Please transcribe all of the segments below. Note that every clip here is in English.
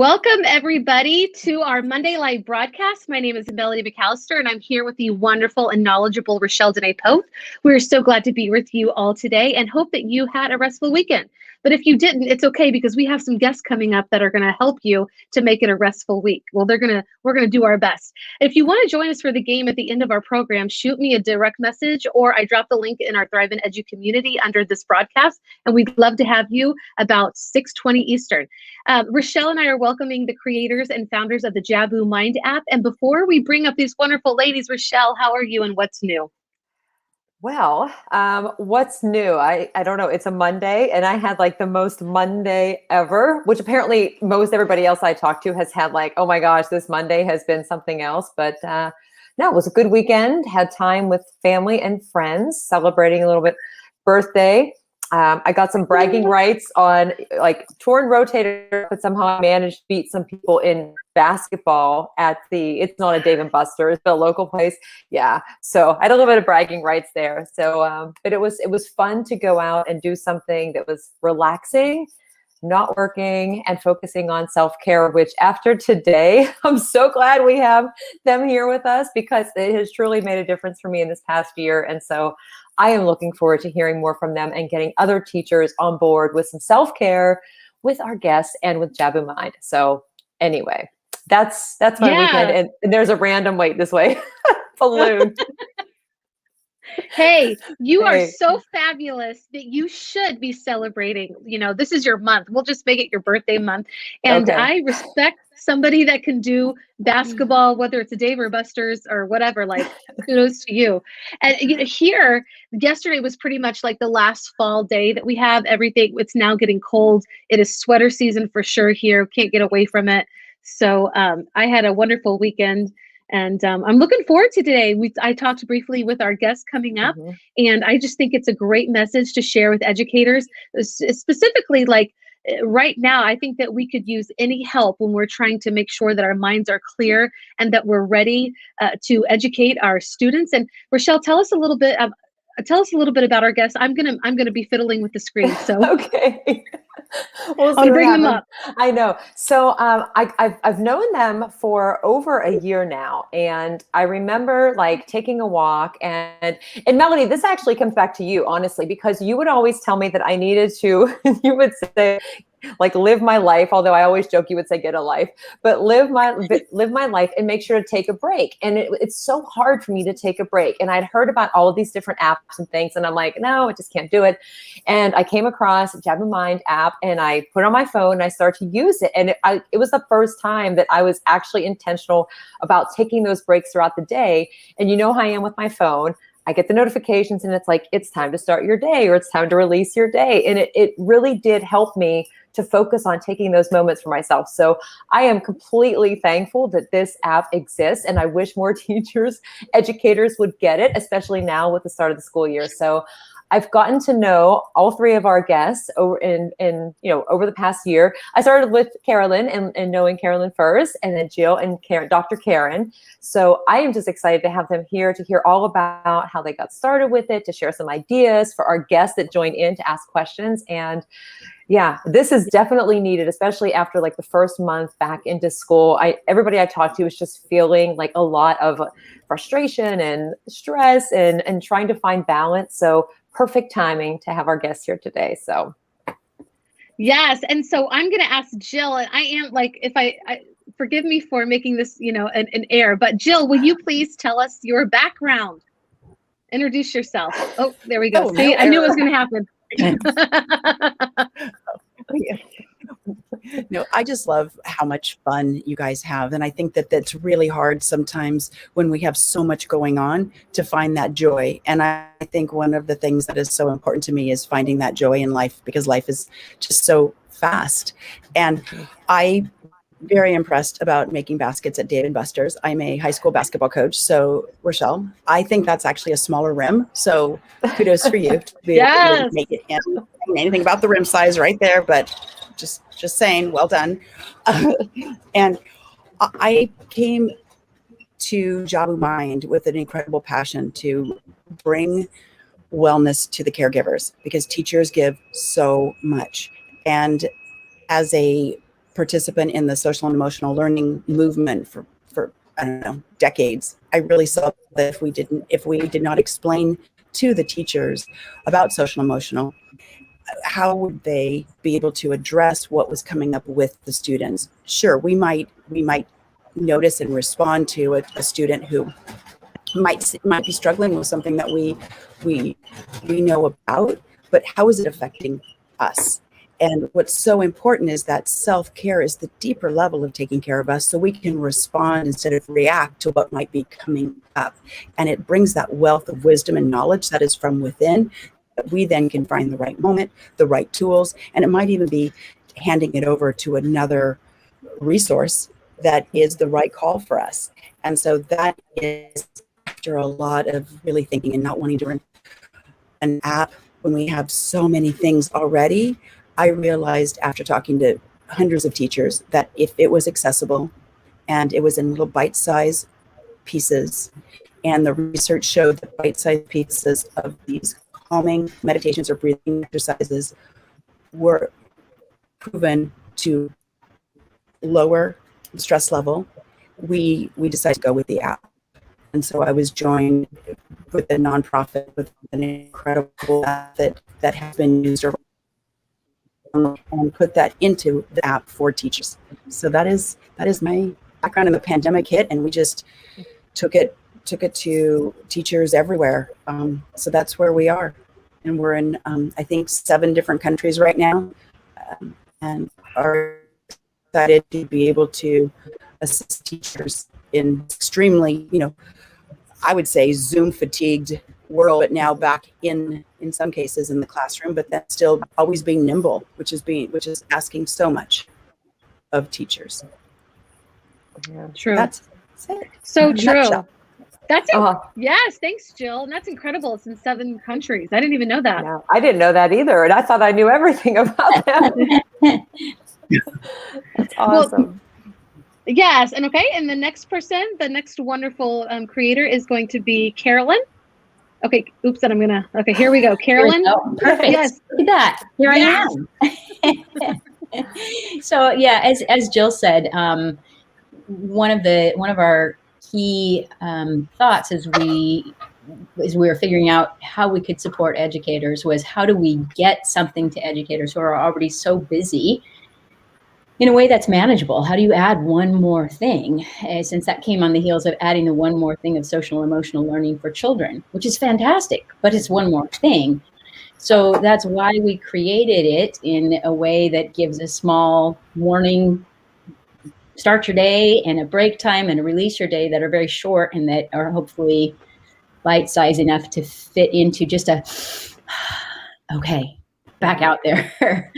Welcome, everybody, to our Monday Live broadcast. My name is Melody McAllister, and I'm here with the wonderful and knowledgeable Rachelle Poth. We're so glad to be with you all today and hope that you had a restful weekend. But if you didn't, it's okay, because we have some guests coming up that are going to help you to make it a restful week. Well, we're going to do our best. If you want to join us for the game at the end of our program, shoot me a direct message, or I drop the link in our Thrive and Edu community under this broadcast, and we'd love to have you about 6:20 Eastern. Rachelle and I are welcoming the creators and founders of the Jabu Mind app. And before we bring up these wonderful ladies, Rachelle, how are you and what's new? Well, what's new? I don't know. It's a Monday, and I had like the most Monday ever, which apparently most everybody else I talked to has had like, oh my gosh, this Monday has been something else. But no, it was a good weekend. Had time with family and friends, celebrating a little bit birthday. I got some bragging rights on like torn rotator, but somehow I managed to beat some people in basketball at it's not a Dave & Buster's, but a local place. Yeah. So I had a little bit of bragging rights there. So, but it was fun to go out and do something that was relaxing, not working, and focusing on self-care, which after today, I'm so glad we have them here with us, because it has truly made a difference for me in this past year. And so I am looking forward to hearing more from them and getting other teachers on board with some self-care with our guests and with Jabu Mind. So anyway, that's my weekend. And there's a random wait this way balloon. Hey, you are so fabulous that you should be celebrating. You know, this is your month. We'll just make it your birthday month. And okay. I respect somebody that can do basketball, whether it's a Dave or Buster's or whatever, like kudos to you. And you know, here, yesterday was pretty much like the last fall day that we have. Everything, it's now getting cold. It is sweater season for sure here. Can't get away from it. So I had a wonderful weekend. And I'm looking forward to today. I talked briefly with our guests coming up, and I just think it's a great message to share with educators, specifically like right now. I think that we could use any help when we're trying to make sure that our minds are clear and that we're ready to educate our students. And Rachelle, tell us a little bit about our guests. I'm gonna be fiddling with the screen. So okay. We'll I'll bring them up. I know. So I've known them for over a year now, and I remember like taking a walk, and Melody, this actually comes back to you, honestly, because you would always tell me that I needed to. You would say, like, live my life. Although I always joke, you would say get a life, but live my life and make sure to take a break. And it's so hard for me to take a break. And I'd heard about all of these different apps and things, and I'm like, no, I just can't do it. And I came across Jabu Mind app, and I put it on my phone and I started to use it. And it was the first time that I was actually intentional about taking those breaks throughout the day. And you know how I am with my phone. I get the notifications and it's like, it's time to start your day, or it's time to release your day. And it really did help me to focus on taking those moments for myself. So I am completely thankful that this app exists, and I wish more teachers, educators would get it, especially now with the start of the school year. So I've gotten to know all three of our guests over the past year. I started with Carolyn and knowing Carolyn first, and then Jill and Dr. Karen. So I am just excited to have them here to hear all about how they got started with it, to share some ideas for our guests that join in to ask questions. And yeah, this is definitely needed, especially after like the first month back into school. Everybody I talked to was just feeling like a lot of frustration and stress and trying to find balance. So perfect timing to have our guests here today. So yes, and so I'm going to ask Jill, and I am like, if I forgive me for making this, an error, but Jill, will you please tell us your background? Introduce yourself. Oh, there we go. See, I knew it was going to happen. No, I just love how much fun you guys have. And I think that that's really hard sometimes when we have so much going on to find that joy. And I think one of the things that is so important to me is finding that joy in life, because life is just so fast. And I'm very impressed about making baskets at Dave & Buster's. I'm a high school basketball coach. So Rachelle, I think that's actually a smaller rim. So kudos for you to be able to make it. Anything about the rim size right there, but just saying, well done. And I came to Jabu Mind with an incredible passion to bring wellness to the caregivers, because teachers give so much. And as a participant in the social and emotional learning movement for I don't know, decades, I really saw that if we did not explain to the teachers about social emotional, how would they be able to address what was coming up with the students? Sure, we might notice and respond to a student who might be struggling with something that we know about, but how is it affecting us? And what's so important is that self-care is the deeper level of taking care of us, so we can respond instead of react to what might be coming up. And it brings that wealth of wisdom and knowledge that is from within, that we then can find the right moment, the right tools, and it might even be handing it over to another resource that is the right call for us. And so that is after a lot of really thinking and not wanting to run an app when we have so many things already. I realized after talking to hundreds of teachers that if it was accessible and it was in little bite-sized pieces, and the research showed that bite-sized pieces of these calming meditations or breathing exercises were proven to lower the stress level, we decided to go with the app. And so I was joined with a nonprofit with an incredible app that has been used around, and put that into the app for teachers. So that is my background. In the pandemic hit, and we just took it to teachers everywhere. So that's where we are, and we're in I think 7 different countries right now, and are excited to be able to assist teachers in extremely, I would say Zoom fatigued world, but now back in some cases in the classroom, but that's still always being nimble, which is asking so much of teachers. Yeah. True. That's it. So true. Nutshell. That's it. Yes, thanks, Jill. And that's incredible. It's in 7 countries. I didn't even know that. No, I didn't know that either, and I thought I knew everything about that. That's awesome. Well, yes, and okay, and the next wonderful creator is going to be Carolyn. Okay, oops, and okay, here we go. Carolyn. Perfect. Yes. Look at that. Here I am. So yeah, as Jill said, one of our key thoughts as we were figuring out how we could support educators was, how do we get something to educators who are already so busy in a way that's manageable? How do you add one more thing? Since that came on the heels of adding the one more thing of social emotional learning for children, which is fantastic, but it's one more thing. So that's why we created it in a way that gives a small morning, start your day, and a break time and a release your day that are very short and that are hopefully bite-sized enough to fit into just a, okay, back out there.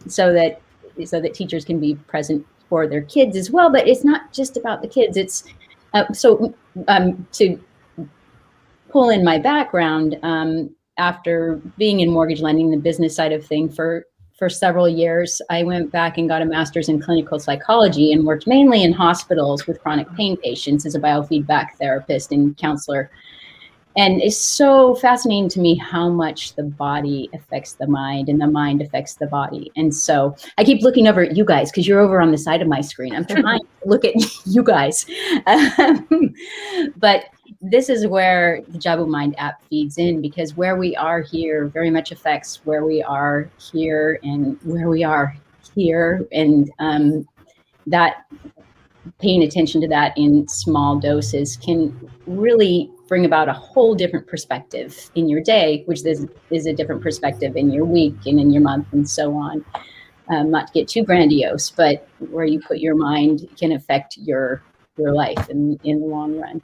So that teachers can be present for their kids as well. But it's not just about the kids. It's to pull in my background, after being in mortgage lending, the business side of thing for several years, I went back and got a master's in clinical psychology and worked mainly in hospitals with chronic pain patients as a biofeedback therapist and counselor. And it's so fascinating to me how much the body affects the mind and the mind affects the body. And so I keep looking over at you guys because you're over on the side of my screen. I'm trying to look at you guys. But this is where the Jabu Mind app feeds in, because where we are here very much affects where we are here and where we are here. And that paying attention to that in small doses can really bring about a whole different perspective in your day, which is a different perspective in your week and in your month and so on. Not to get too grandiose, but where you put your mind can affect your life in the long run.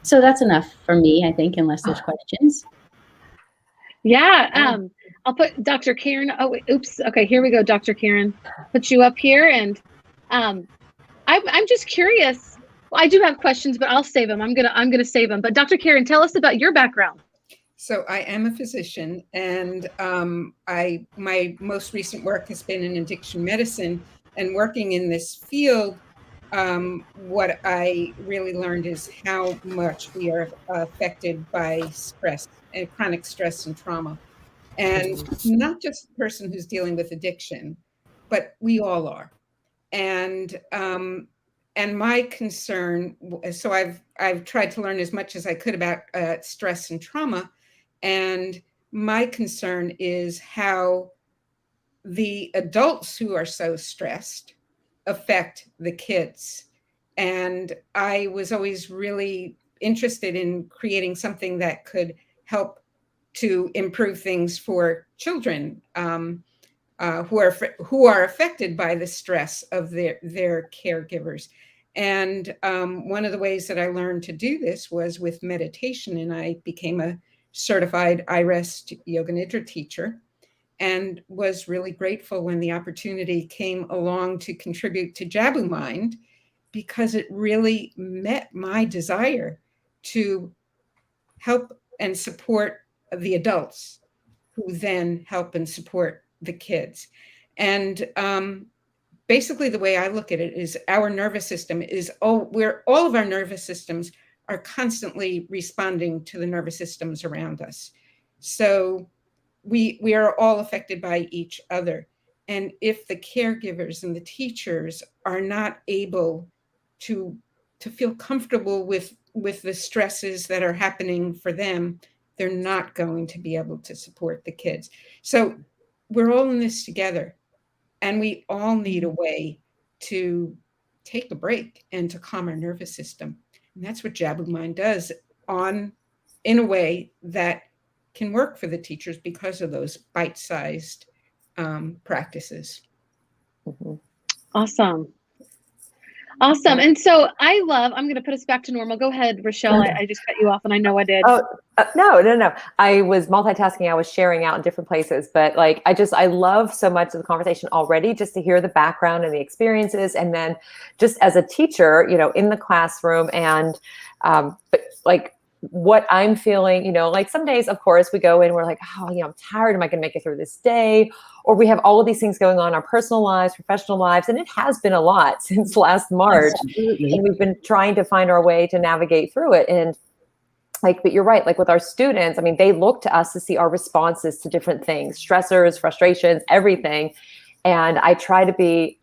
So that's enough for me, I think, unless there's questions. Yeah, I'll put Dr. Karen. Oh, wait, oops. Okay, here we go, Dr. Karen. Put you up here, and I'm just curious. Well, I do have questions, but I'll save them. I'm gonna save them. But Dr. Karen, tell us about your background. So I am a physician, and my most recent work has been in addiction medicine. And working in this field, what I really learned is how much we are affected by stress and chronic stress and trauma. And not just the person who's dealing with addiction, but we all are. And my concern, so I've tried to learn as much as I could about stress and trauma, and my concern is how the adults who are so stressed affect the kids. And I was always really interested in creating something that could help to improve things for children who are affected by the stress of their caregivers. And one of the ways that I learned to do this was with meditation, and I became a certified iRest Yoga Nidra teacher, and was really grateful when the opportunity came along to contribute to Jabu Mind, because it really met my desire to help and support the adults who then help and support the kids. And basically the way I look at it is our nervous system is all of our nervous systems are constantly responding to the nervous systems around us. So we are all affected by each other. And if the caregivers and the teachers are not able to feel comfortable with the stresses that are happening for them, they're not going to be able to support the kids. So we're all in this together, and we all need a way to take a break and to calm our nervous system. And that's what Jabu Mind does in a way that can work for the teachers because of those bite-sized practices. Mm-hmm. Awesome. Awesome. And so I'm going to put us back to normal. Go ahead, Rachelle. I just cut you off, and I know I did. Oh, no. I was multitasking. I was sharing out in different places, but like, I love so much of the conversation already, just to hear the background and the experiences. And then just as a teacher, in the classroom, and but like what I'm feeling, like some days, of course, we go in, we're like, oh, I'm tired. Am I going to make it through this day? Or we have all of these things going on in our personal lives, professional lives. And it has been a lot since last March. Absolutely. And we've been trying to find our way to navigate through it. And but you're right, like with our students, they look to us to see our responses to different things, stressors, frustrations, everything. And I try to be,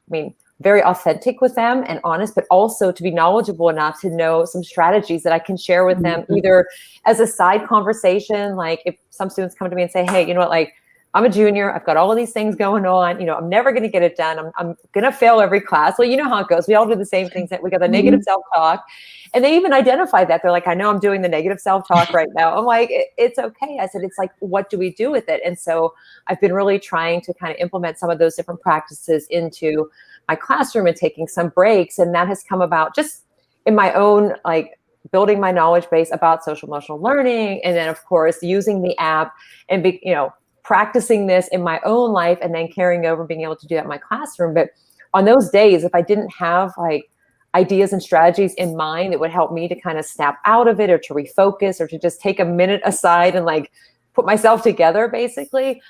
very authentic with them and honest, but also to be knowledgeable enough to know some strategies that I can share with them, either as a side conversation. Like if some students come to me and say, hey, like, I'm a junior, I've got all of these things going on, I'm never going to get it done. I'm going to fail every class. Well, you know how it goes. We all do the same things. That we got the negative self-talk, and they even identify that. They're like, I know I'm doing the negative self-talk right now. I'm like, it's okay. I said, it's like, what do we do with it? And so I've been really trying to kind of implement some of those different practices into my classroom and taking some breaks. And that has come about just in my own, like, building my knowledge base about social emotional learning. And then of course, using the app and practicing this in my own life, and then carrying over, being able to do that in my classroom. But on those days, if I didn't have like ideas and strategies in mind that would help me to kind of snap out of it, or to refocus, or to just take a minute aside and like put myself together, basically,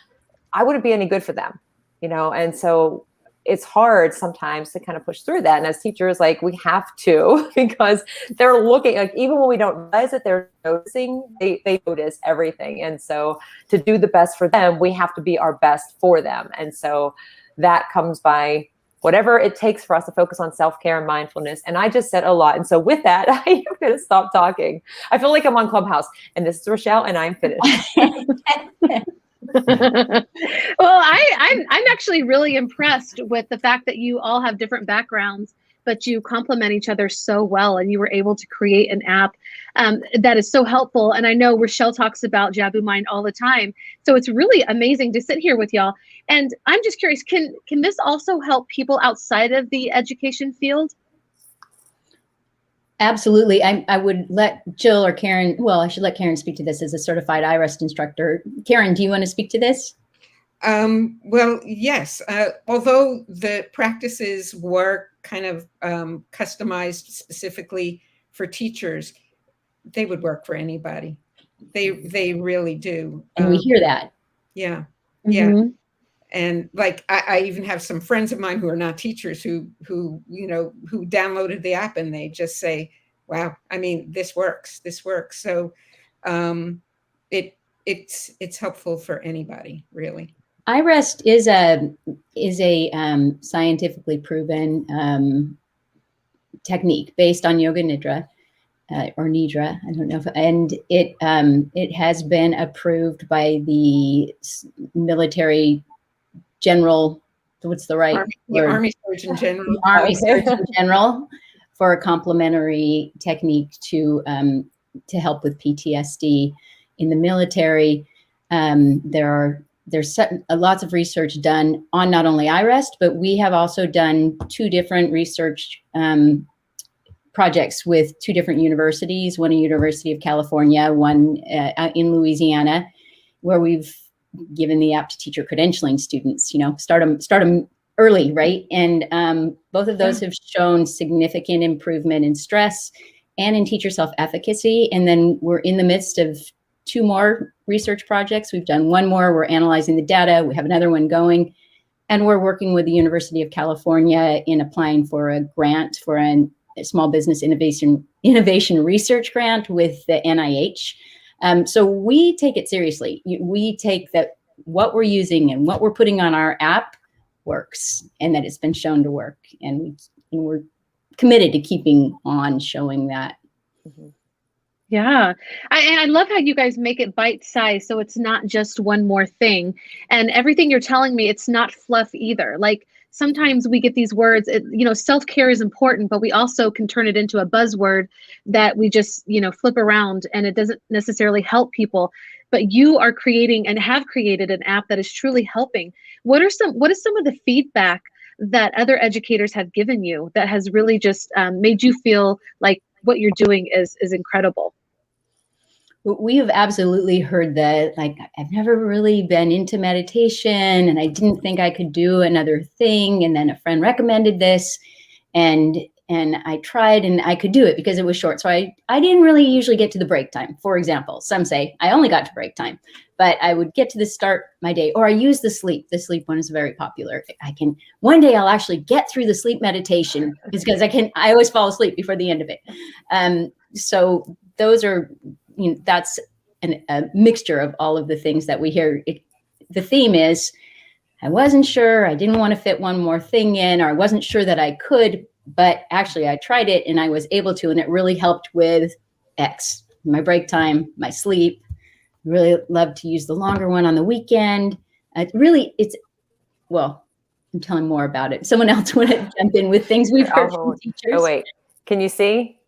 I wouldn't be any good for them, And so it's hard sometimes to kind of push through that. And as teachers, like, we have to, because they're looking, like, even when we don't realize it, they're noticing, they notice everything. And so to do the best for them, we have to be our best for them. And so that comes by whatever it takes for us to focus on self-care and mindfulness. And I just said a lot. And so with that, I am going to stop talking. I feel like I'm on Clubhouse, and this is Rachelle, and I'm finished. Well, I'm actually really impressed with the fact that you all have different backgrounds, but you complement each other so well, and you were able to create an app that is so helpful. And I know Rachelle talks about Jabu Mind all the time, so it's really amazing to sit here with y'all. And I'm just curious, can this also help people outside of the education field? Absolutely. I would let Jill or Karen, well, I should let Karen speak to this as a certified iRest instructor. Karen, do you want to speak to this? Well, yes. Although the practices were kind of customized specifically for teachers, they would work for anybody. They really do. And we hear that. Yeah. Yeah. And like, I even have some friends of mine who are not teachers who downloaded the app, and they just say, wow, this works. So it's helpful for anybody, really. iRest is a scientifically proven technique based on yoga nidra or nidra. I don't know, and it has been approved by the military general. What's the right word? Army Surgeon General. Army Surgeon General for a complementary technique to help with PTSD in the military. There's lots of research done on not only iRest, but we have also done 2 different research projects with 2 different universities, one at University of California, one in Louisiana, where we've given the app to teacher credentialing students, start them early, right? And both of those have shown significant improvement in stress and in teacher self-efficacy. And then we're in the midst of 2 more research projects. We've done 1 more, we're analyzing the data. We have another one going, and we're working with the University of California in applying for a grant for a small business innovation research grant with the NIH. So we take it seriously. We take that what we're using and what we're putting on our app works, and that it's been shown to work. And we're committed to keeping on showing that. Mm-hmm. Yeah. And I love how you guys make it bite-sized, so it's not just one more thing. And everything you're telling me, it's not fluff either. Like, sometimes we get these words, self-care is important, but we also can turn it into a buzzword that we just, flip around, and it doesn't necessarily help people. But you are creating and have created an app that is truly helping. What is some of the feedback that other educators have given you that has really just made you feel like what you're doing is incredible? We have absolutely heard that, like, I've never really been into meditation, and I didn't think I could do another thing. And then a friend recommended this, and I tried, and I could do it because it was short. So I didn't really usually get to the break time. For example, some say I only got to break time, but I would get to the start my day, or I use the sleep. The sleep one is very popular. One day I'll actually get through the sleep meditation because I always fall asleep before the end of it. So those are, that's a mixture of all of the things that we hear. The theme is, I wasn't sure, I didn't want to fit one more thing in, or I wasn't sure that I could, but actually I tried it and I was able to, and it really helped with X, my break time, my sleep. Really love to use the longer one on the weekend. I'm telling more about it. Someone else want to jump in with things we've heard from teachers? Oh, wait, can you see?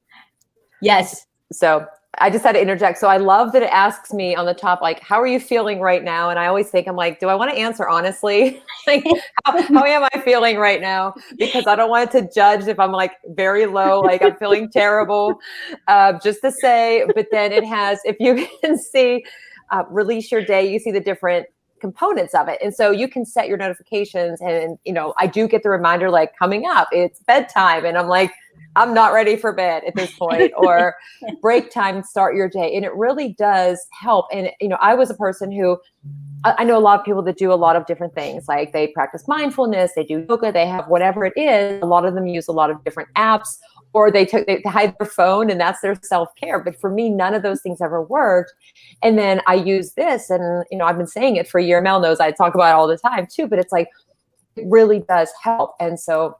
Yes. So I just had to interject. So I love that it asks me on the top, like, how are you feeling right now? And I always think, I'm like, do I want to answer honestly? Like, how am I feeling right now? Because I don't want it to judge if I'm like very low, like I'm feeling terrible, just to say. But then it has, if you can see, release your day, you see the different components of it. And so you can set your notifications, and, I do get the reminder, like, coming up, it's bedtime. And I'm like, I'm not ready for bed at this point, or break time, start your day. And it really does help. And, I was a person who, I know a lot of people that do a lot of different things, like they practice mindfulness, they do yoga, they have whatever it is. A lot of them use a lot of different apps, or they hide their phone and that's their self-care. But for me, none of those things ever worked. And then I use this, and, I've been saying it for a year. Mel knows I talk about it all the time too, but it's like, it really does help. And so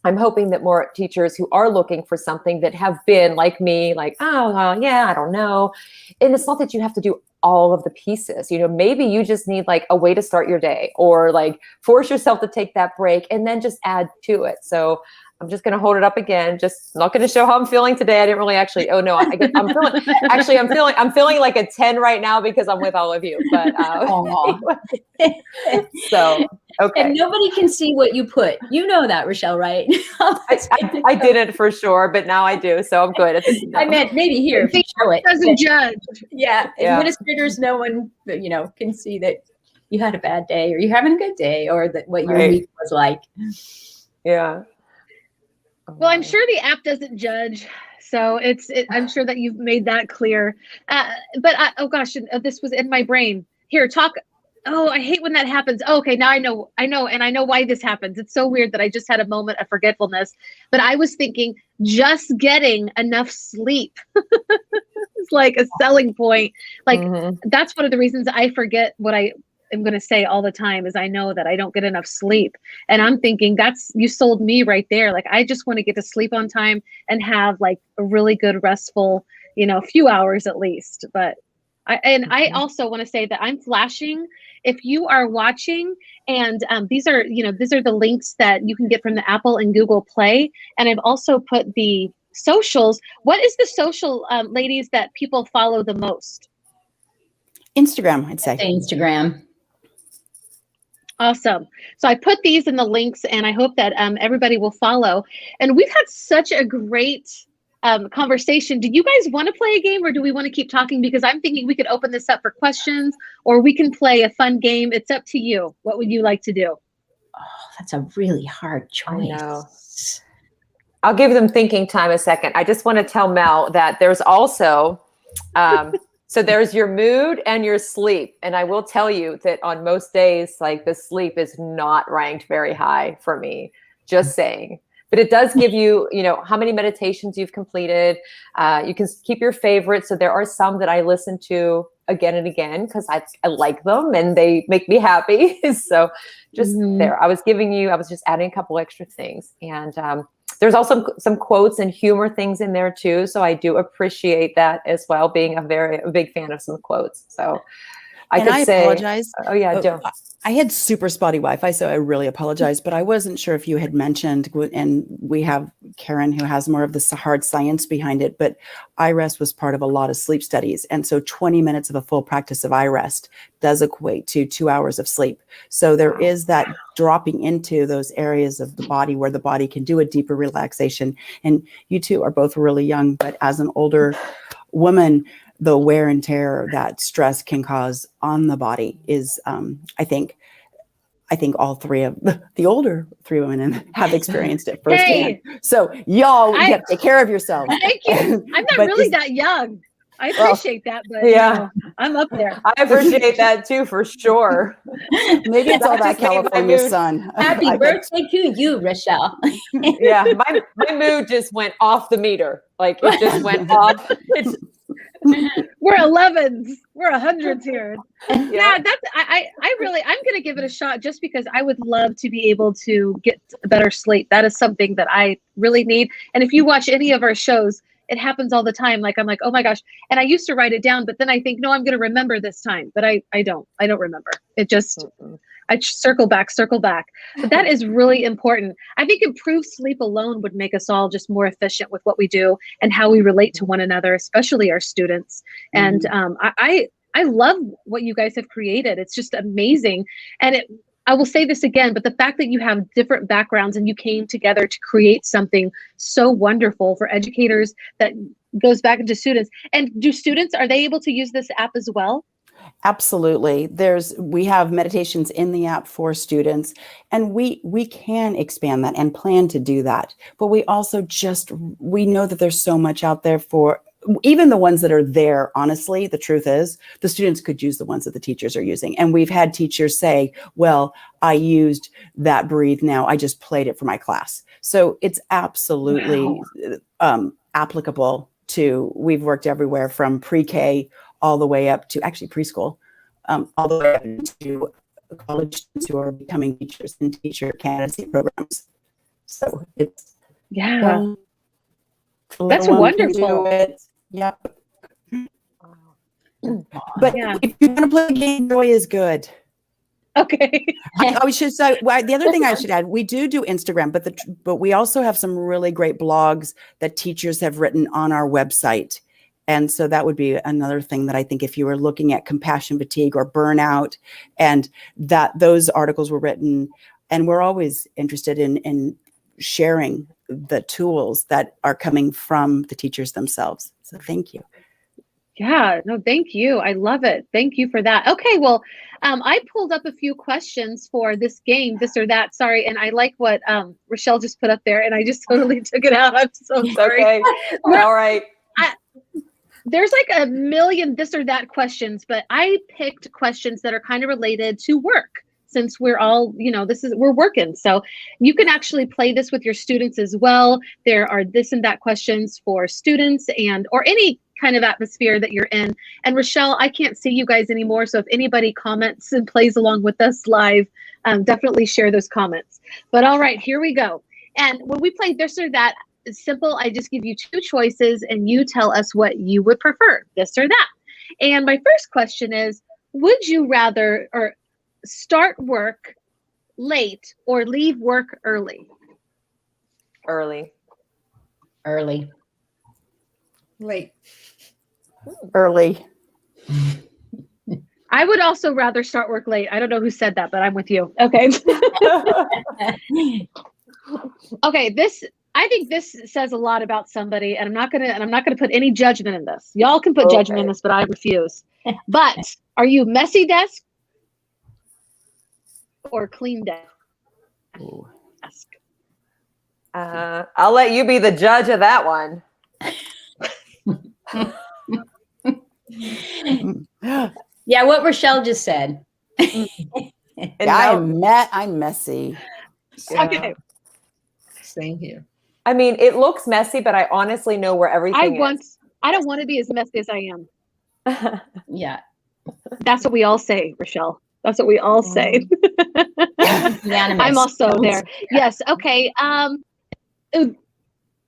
I'm hoping that more teachers who are looking for something, that have been like me, like, oh, well, yeah, I don't know. And it's not that you have to do all of the pieces. Maybe you just need like a way to start your day, or like force yourself to take that break and then just add to it. So I'm just going to hold it up again. Just not going to show how I'm feeling today. I didn't really actually. Oh no, I'm feeling like a 10 right now because I'm with all of you. But so okay. And nobody can see what you put. You know that, Rachelle, right? I didn't for sure, but now I do. So I'm good. I meant maybe here. It doesn't judge. Yeah. Administrators, no one, can see that you had a bad day, or you're having a good day, or that what your week was like. Yeah. Well, I'm sure the app doesn't judge, so I'm sure that you've made that clear. But this was in my brain. Here, talk. Oh, I hate when that happens. Oh, okay, now I know, and I know why this happens. It's so weird that I just had a moment of forgetfulness. But I was thinking, just getting enough sleep is like a selling point. Like, that's one of the reasons I forget what I am going to say all the time is I know that I don't get enough sleep. And I'm thinking you sold me right there. Like, I just want to get to sleep on time and have like a really good restful, few hours at least. But I also want to say that I'm flashing. If you are watching, and these are the links that you can get from the Apple and Google Play. And I've also put the socials. What is the social, ladies, that people follow the most? Instagram, I'd say. Instagram. Awesome. So I put these in the links, and I hope that everybody will follow. And we've had such a great conversation. Do you guys want to play a game, or do we want to keep talking? Because I'm thinking we could open this up for questions, or we can play a fun game. It's up to you. What would you like to do? Oh, that's a really hard choice. I know. I'll give them thinking time a second. I just want to tell Mel that there's also, so there's your mood and your sleep. And I will tell you that on most days, like, the sleep is not ranked very high for me, just saying. But it does give you, how many meditations you've completed. You can keep your favorites. So there are some that I listen to again and again because I like them and they make me happy. So just there, I was just adding a couple extra things. And there's also some quotes and humor things in there too. So I do appreciate that as well, being a big fan of some quotes. So I apologize. Oh yeah, Joe. I had super spotty Wi-Fi, so I really apologize, but I wasn't sure if you had mentioned, and we have Karen who has more of the hard science behind it, but iRest was part of a lot of sleep studies. And so 20 minutes of a full practice of iRest does equate to 2 hours of sleep. So there is that dropping into those areas of the body where the body can do a deeper relaxation. And you two are both really young, but as an older woman, the wear and tear that stress can cause on the body is, I think all three of the older three women have experienced it firsthand. Hey, so y'all have to take care of yourselves. Thank you. I'm not really that young. I appreciate that, but yeah, I'm up there. I appreciate that too, for sure. Maybe it's all that California sun. Happy birthday to you, Rachelle. Yeah, my mood just went off the meter. Like, it just went off. We're 11s. We're 100s here. Yeah, I'm going to give it a shot just because I would love to be able to get better sleep. That is something that I really need. And if you watch any of our shows, it happens all the time. Like, I'm like, oh my gosh. And I used to write it down, but then I think, no, I'm going to remember this time. But I don't remember. It just, I circle back. But that is really important. I think improved sleep alone would make us all just more efficient with what we do and how we relate to one another, especially our students. And I love what you guys have created. It's just amazing. And I will say this again, but the fact that you have different backgrounds and you came together to create something so wonderful for educators that goes back into students. And are they able to use this app as well? Absolutely. We have meditations in the app for students, and we can expand that and plan to do that. But we also we know that there's so much out there for even the ones that are there. Honestly, the truth is the students could use the ones that the teachers are using. And we've had teachers say, well, I used that Breathe Now. I just played it for my class. So it's absolutely applicable to, we've worked everywhere from pre-K all the way up to actually preschool, all the way up to college students who are becoming teachers and teacher candidacy programs. So it's that's wonderful. Yeah. But if you're gonna play a game, joy is good. Okay. I should say, the other thing I should add, we do Instagram, but we also have some really great blogs that teachers have written on our website. And so that would be another thing that I think if you were looking at compassion fatigue or burnout, and that those articles were written, and we're always interested in sharing the tools that are coming from the teachers themselves. So thank you. Yeah, no, thank you. I love it. Thank you for that. Okay, well, I pulled up a few questions for this game, this or that. Sorry, and I like what Rachelle just put up there, and I just totally took it out. I'm so sorry. Okay. All right. There's like a million this or that questions, but I picked questions that are kind of related to work, since we're all, we're working. So you can actually play this with your students as well. There are this and that questions for students or any kind of atmosphere that you're in. And Rachelle, I can't see you guys anymore. So if anybody comments and plays along with us live, definitely share those comments. But all right, here we go. And when we play this or that, it's simple. I just give you two choices and you tell us what you would prefer, this or that. And my first question is, would you rather or start work late or leave work early? Early. Early. Late. Early. I would also rather start work late. I don't know who said that, but I'm with you. Okay. Okay, I think this says a lot about somebody, and I'm not gonna put any judgment in this. Y'all can put judgment in this, but I refuse. But are you messy desk or clean desk? I'll let you be the judge of that one. Yeah, what Rachelle just said. And I'm messy. Okay. Same here. I mean, it looks messy, but I honestly know where everything is. I don't want to be as messy as I am. Yeah. That's what we all say, Rachelle. That's what we all say. I'm also there. Yes. Okay.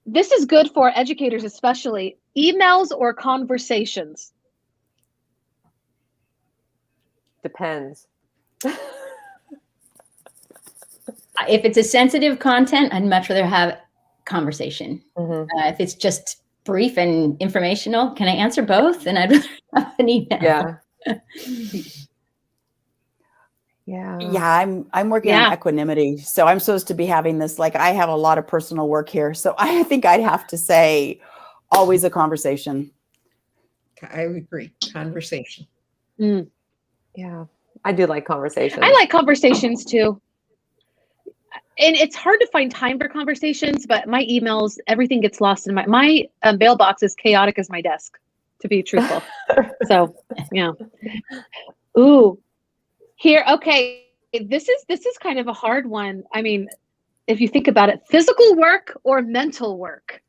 This is good for educators, especially emails or conversations. Depends. If it's a sensitive content, I'd much rather have conversation. If it's just brief and informational, can I answer both? And I'd rather have an email. Yeah. Yeah, I'm working on equanimity. So I'm supposed to be having this, like, I have a lot of personal work here. So I think I'd have to say always a conversation. I agree. Conversation. Yeah. I do like conversations. I like conversations too. And it's hard to find time for conversations, but my emails, everything gets lost in my mailbox is chaotic as my desk, to be truthful. So, yeah. Ooh, here. Okay. This is kind of a hard one. I mean, if you think about it, physical work or mental work?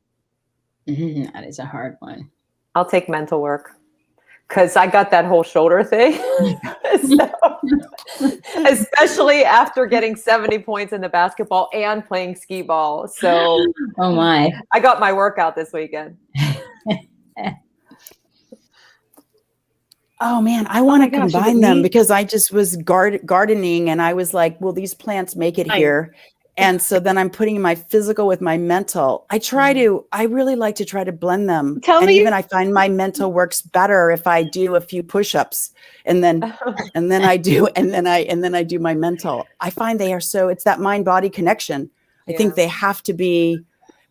That is a hard one. I'll take mental work because I got that whole shoulder thing. So, especially after getting 70 points in the basketball and playing skee ball. So, oh my, I got my workout this weekend. Oh man, I want to combine them because I just was gardening and I was like, will these plants make it here? And so then I'm putting my physical with my mental. I really like to try to blend them. Even I find my mental works better if I do a few push-ups and then I do my mental. I find they are it's that mind-body connection. I think they have to be.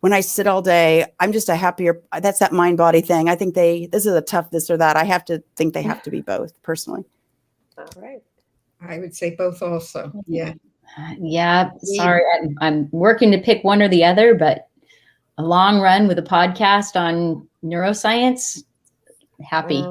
When I sit all day, I'm just a happier, that's that mind body thing. I think this is a tough this or that. I have to think they have to be both personally. All right. I would say both also. Yeah. Yeah. Sorry. I'm working to pick one or the other, but a long run with a podcast on neuroscience, happy.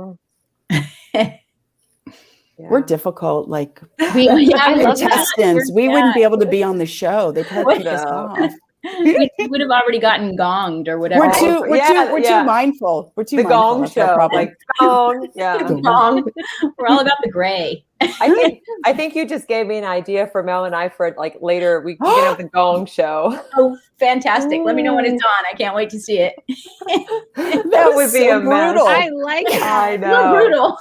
We're difficult. Like we contestants, we wouldn't be able to be on the show. They probably kick us off. We would have already gotten gonged or whatever. We're too mindful. We're too the mindful. Gong show, like gong. Yeah, gong. We're all about the gray. I think you just gave me an idea for Mel and I for like later we can have the Gong show. Oh, fantastic! Let me know when it's on. I can't wait to see it. That would be so brutal. I like it. I know. Brutal.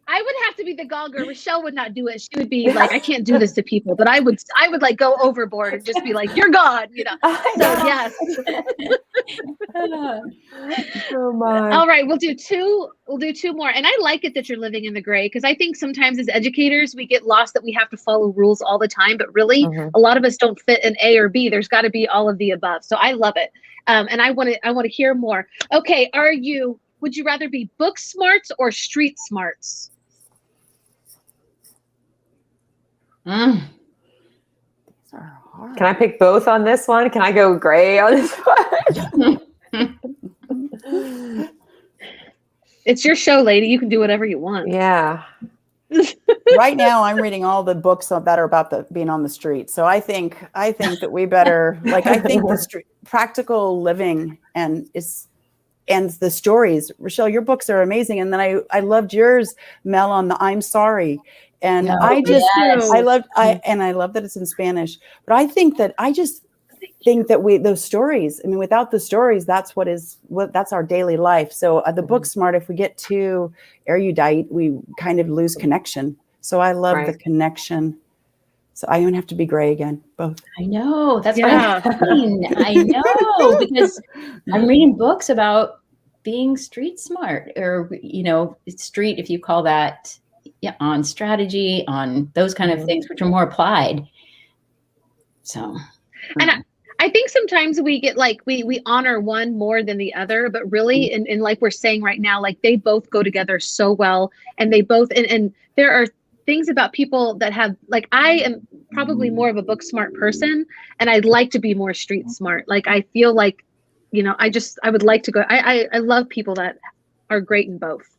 I would have to be the gonger. Rachelle would not do it. She would be like, I can't do this to people. But I would like go overboard and just be like, you're God, you know. So yes. Oh my. All right, we'll do two more. And I like it that you're living in the gray because I think sometimes as educators we get lost that we have to follow rules all the time. But really, a lot of us don't fit in A or B. There's got to be all of the above. So I love it. And I want to hear more. Okay, would you rather be book smarts or street smarts? These are hard. Can I pick both on this one? Can I go gray on this one? It's your show, lady. You can do whatever you want. Yeah. Right now, I'm reading all the books that are about being on the street. So I think that we better I think the practical living and is and the stories. Rachelle, your books are amazing. And then I loved yours, Mel, on the I'm Sorry. And I just, I love that it's in Spanish, but I think that those stories, I mean, without the stories, that's that's our daily life. So the book smart, if we get too erudite, we kind of lose connection. So I love the connection. So I don't have to be gray again, both. I know. That's what I'm saying. I know, because I'm reading books about being street smart, or, street, if you call that, on strategy, on those kind of things, which are more applied. So. And I think sometimes we get like, we honor one more than the other, but really, and like we're saying right now, like they both go together so well, and they both, and there are things about people that have, like, I am probably more of a book smart person, and I'd like to be more street smart. Like, I feel like, I would like to go, I love people that are great in both.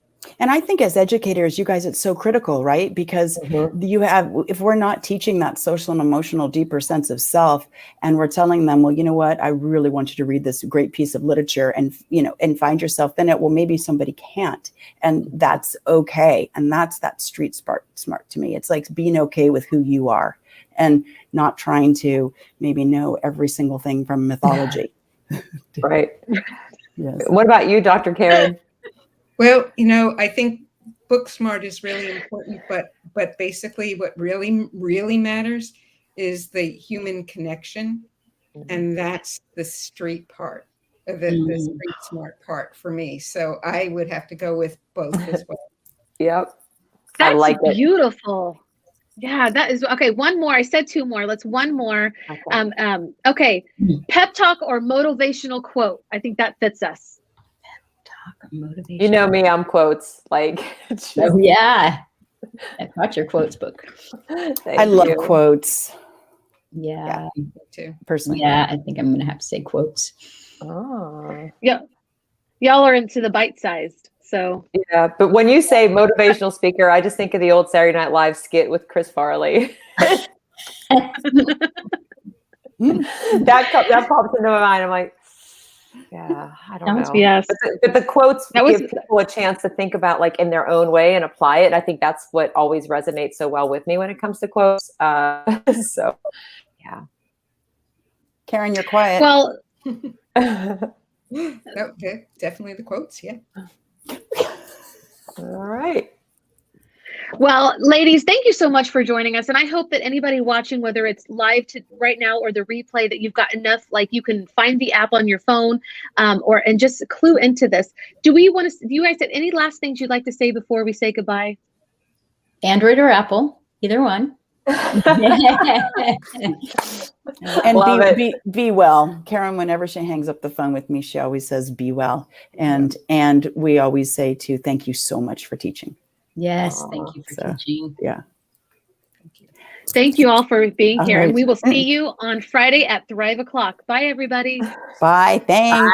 And I think as educators, you guys, it's so critical, right? Because if we're not teaching that social and emotional, deeper sense of self, and we're telling them, well, you know what, I really want you to read this great piece of literature and find yourself in it. Well, maybe somebody can't, and that's okay. And that's that street smart to me. It's like being okay with who you are and not trying to maybe know every single thing from mythology. Right. Yes. What about you, Dr. Karen? Well, I think book smart is really important, but basically what really matters is the human connection. And that's the street part of it, the street smart part for me. So I would have to go with both as well. Yep. That's I like beautiful. Yeah, that is okay. One more. I said two more. Let's one more. Okay. Pep talk or motivational quote. I think that fits us. Motivation. You know me, I'm quotes. Like, oh yeah, I bought your quotes book. I love quotes. Yeah, me too. Personally. Yeah, I think I'm gonna have to say quotes. Oh. Yeah, y'all are into the bite-sized. So yeah, but when you say motivational speaker, I just think of the old Saturday Night Live skit with Chris Farley. that pops into my mind. I'm like, yeah, I don't know. Yes. But the quotes give people a chance to think about, like, in their own way and apply it. I think that's what always resonates so well with me when it comes to quotes. So, yeah. Karen, you're quiet. Well, Okay, definitely the quotes. Yeah. All right. Well, ladies, thank you so much for joining us. And I hope that anybody watching, whether it's live right now or the replay, that you've got enough, like you can find the app on your phone and just clue into this. Do you guys have any last things you'd like to say before we say goodbye? Android or Apple, either one. And be well. Karen, whenever she hangs up the phone with me, she always says, be well. And we always say thank you so much for teaching. Yes, thank you for teaching. Yeah. Thank you all for being here. Right. And we will see you on Friday at 3 o'clock. Bye, everybody. Bye. Thanks. Bye.